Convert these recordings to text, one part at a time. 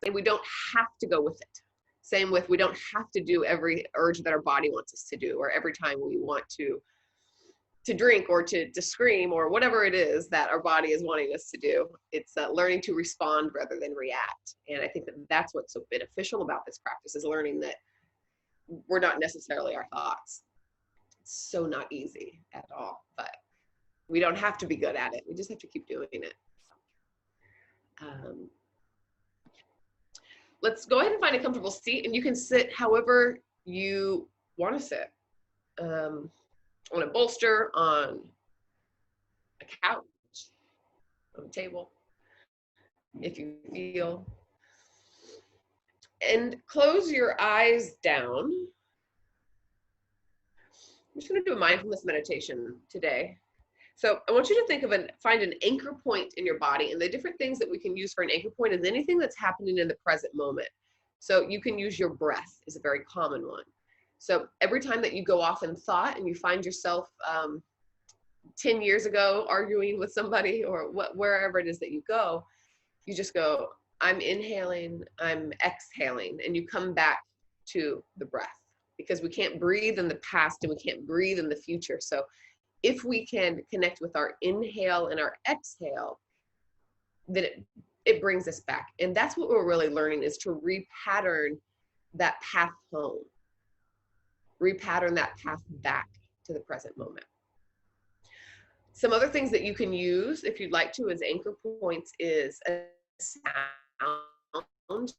and we don't have to go with it. Same with, we don't have to do every urge that our body wants us to do, or every time we want to drink or to scream or whatever it is that our body is wanting us to do. It's learning to respond rather than react. And I think that that's what's so beneficial about this practice, is learning that we're not necessarily our thoughts. It's so not easy at all, but we don't have to be good at it. We just have to keep doing it. Let's go ahead and find a comfortable seat, and you can sit however you want to sit. On a bolster, on a couch, on a table, if you feel. And close your eyes down. I'm just going to do a mindfulness meditation today. So I want you to think of find an anchor point in your body, and the different things that we can use for an anchor point is anything that's happening in the present moment. So you can use your breath, is a very common one. So every time that you go off in thought and you find yourself 10 years ago arguing with somebody, or wherever it is that you go, you just go, I'm inhaling, I'm exhaling, and you come back to the breath, because we can't breathe in the past and we can't breathe in the future. So if we can connect with our inhale and our exhale, then it brings us back. And that's what we're really learning, is to repattern that path home. Repattern that path back to the present moment. Some other things that you can use, if you'd like to, as anchor points is a sound,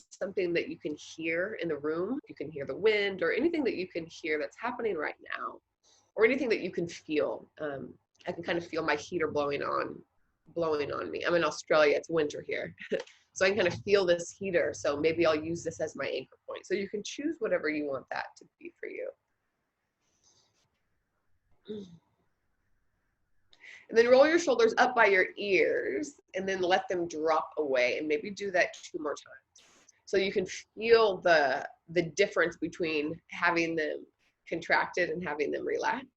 something that you can hear in the room. You can hear the wind, or anything that you can hear that's happening right now, or anything that you can feel. I can kind of feel my heater blowing on me. I'm in Australia, it's winter here. So I can kind of feel this heater. So maybe I'll use this as my anchor point. So you can choose whatever you want that to be for you. And then roll your shoulders up by your ears, and then let them drop away, and maybe do that 2 more times. So you can feel the difference between having them contracted and having them relaxed.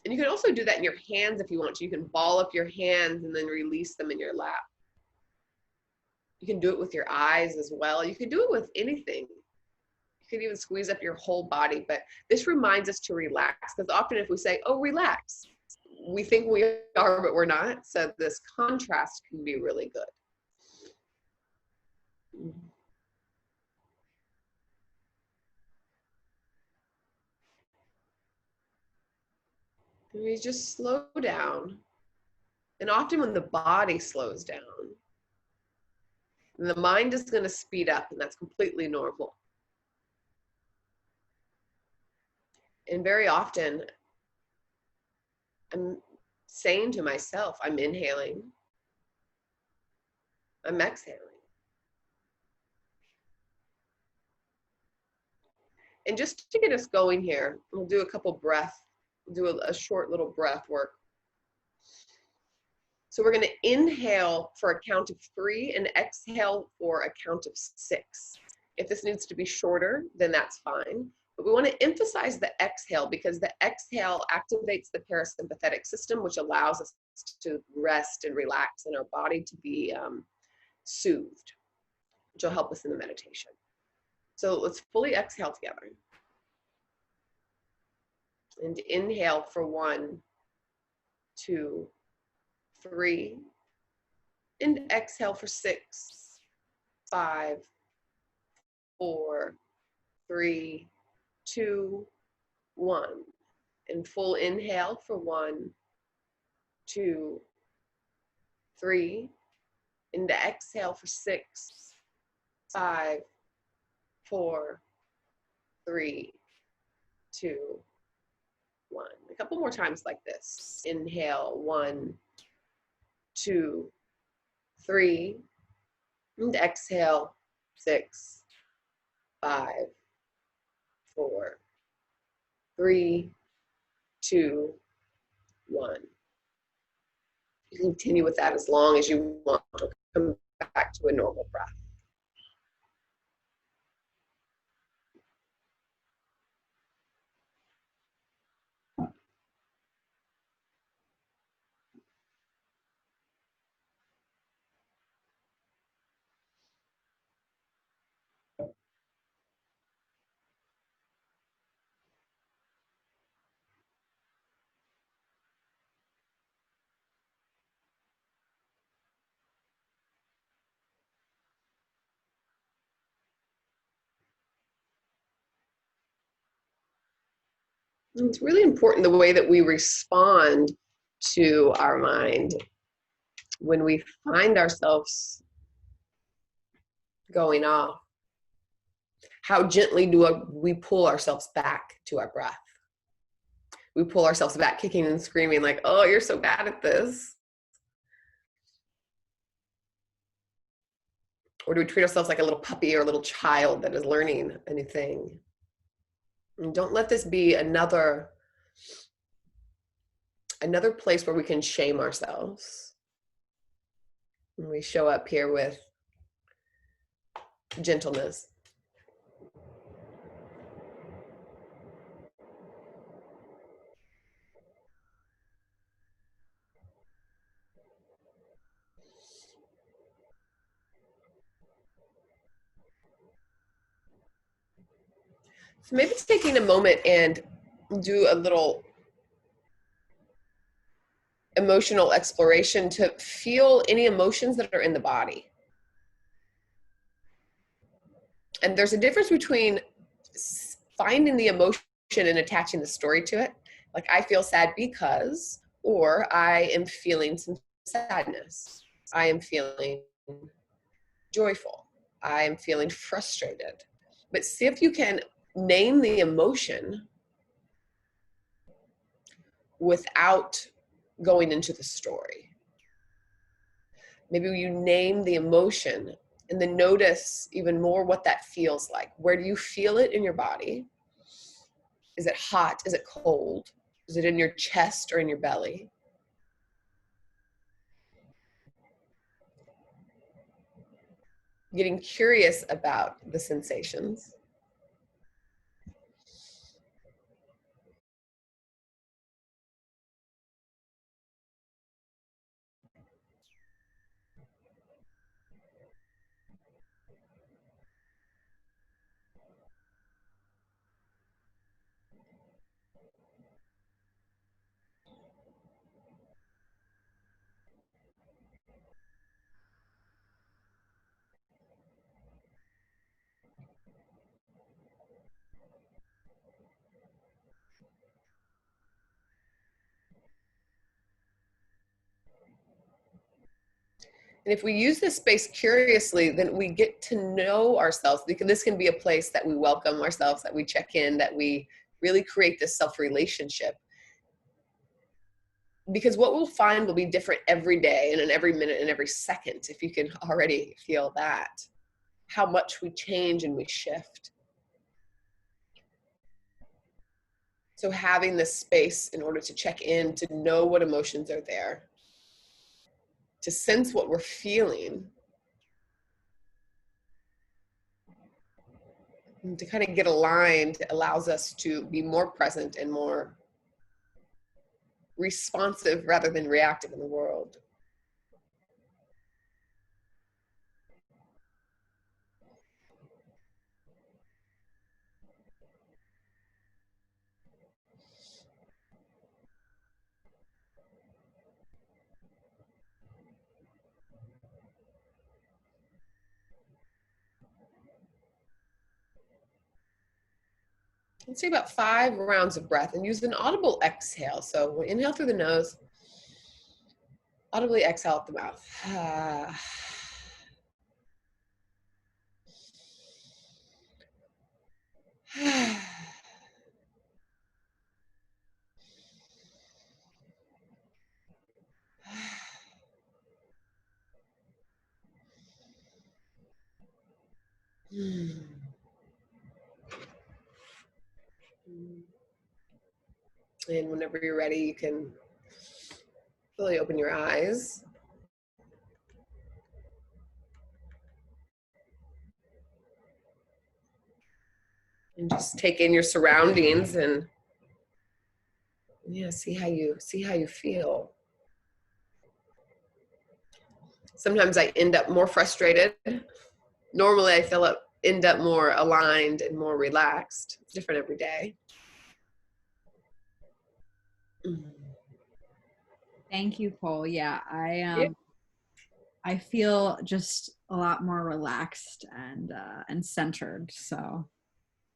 And you can also do that in your hands if you want to. You can ball up your hands and then release them in your lap. You can do it with your eyes as well. You can do it with anything. You can even squeeze up your whole body, but this reminds us to relax, because often if we say, oh, relax, we think we are, but we're not. So this contrast can be really good. And we just slow down. And often when the body slows down, the mind is going to speed up, and that's completely normal. And very often, I'm saying to myself, I'm inhaling, I'm exhaling. And just to get us going here, we'll do a couple we'll do a short little breath work. So we're going to inhale for a count of 3 and exhale for a count of 6. If this needs to be shorter, then that's fine. But we want to emphasize the exhale, because the exhale activates the parasympathetic system, which allows us to rest and relax, and our body to be soothed, which will help us in the meditation. So let's fully exhale together. And inhale for 1, 2, 3. And exhale for 6, 5, 4, 3, 2, 1. And full inhale for 1, 2, 3. And exhale for 6, 5, 4, 3, 2, 1. A couple more times like this. Inhale, 1, 2, 3. And exhale, 6, 5, 4, 3, 2, 1. You can continue with that as long as you want to come back to a normal breath. It's really important the way that we respond to our mind when we find ourselves going off. How gently do we pull ourselves back to our breath? We pull ourselves back, kicking and screaming like, oh, you're so bad at this. Or do we treat ourselves like a little puppy or a little child that is learning a new thing? And don't let this be another place where we can shame ourselves. And we show up here with gentleness. So maybe taking a moment and do a little emotional exploration to feel any emotions that are in the body. And there's a difference between finding the emotion and attaching the story to it. Like, I feel sad because, or I am feeling some sadness. I am feeling joyful. I am feeling frustrated. But see if you can name the emotion without going into the story. Maybe you name the emotion and then notice even more what that feels like. Where do you feel it in your body? Is it hot? Is it cold? Is it in your chest or in your belly? Getting curious about the sensations. And if we use this space curiously, then we get to know ourselves, because this can be a place that we welcome ourselves, that we check in, that we really create this self-relationship. Because what we'll find will be different every day and in every minute and every second, if you can already feel that, how much we change and we shift. So having this space in order to check in, to know what emotions are there, to sense what we're feeling, and to kind of get aligned, allows us to be more present and more responsive rather than reactive in the world. Let's say about 5 rounds of breath and use an audible exhale. So we'll inhale through the nose, audibly exhale out the mouth. And whenever you're ready, you can fully open your eyes. And just take in your surroundings and see how you feel. Sometimes I end up more frustrated. Normally I end up more aligned and more relaxed. It's different every day. Thank you, Cole. Yeah, Yeah. I feel just a lot more relaxed and centered. So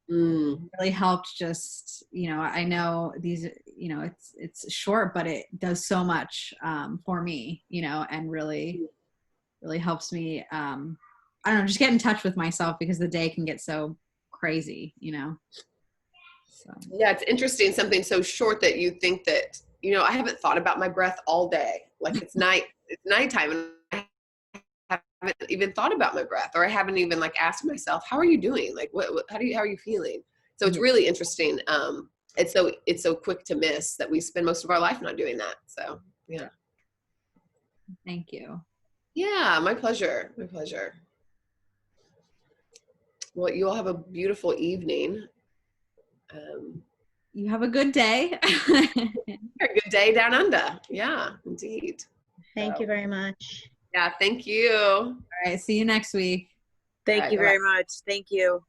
Really helped just, I know these, it's short, but it does so much for me, and really helps me, I don't know, just get in touch with myself because the day can get so crazy, so. Yeah, it's interesting. Something so short that you think that, I haven't thought about my breath all day. Like it's nighttime and I haven't even thought about my breath, or I haven't even like asked myself, how are you doing? Like how are you feeling? So it's really interesting. It's so quick to miss that we spend most of our life not doing that. So yeah. Thank you. Yeah, my pleasure. My pleasure. Well, you all have a beautiful evening. You have a good day. A good day down under. Yeah, indeed. Thank you very much. Yeah, thank you. All right. See you next week. Thank All you right, very much. Thank you.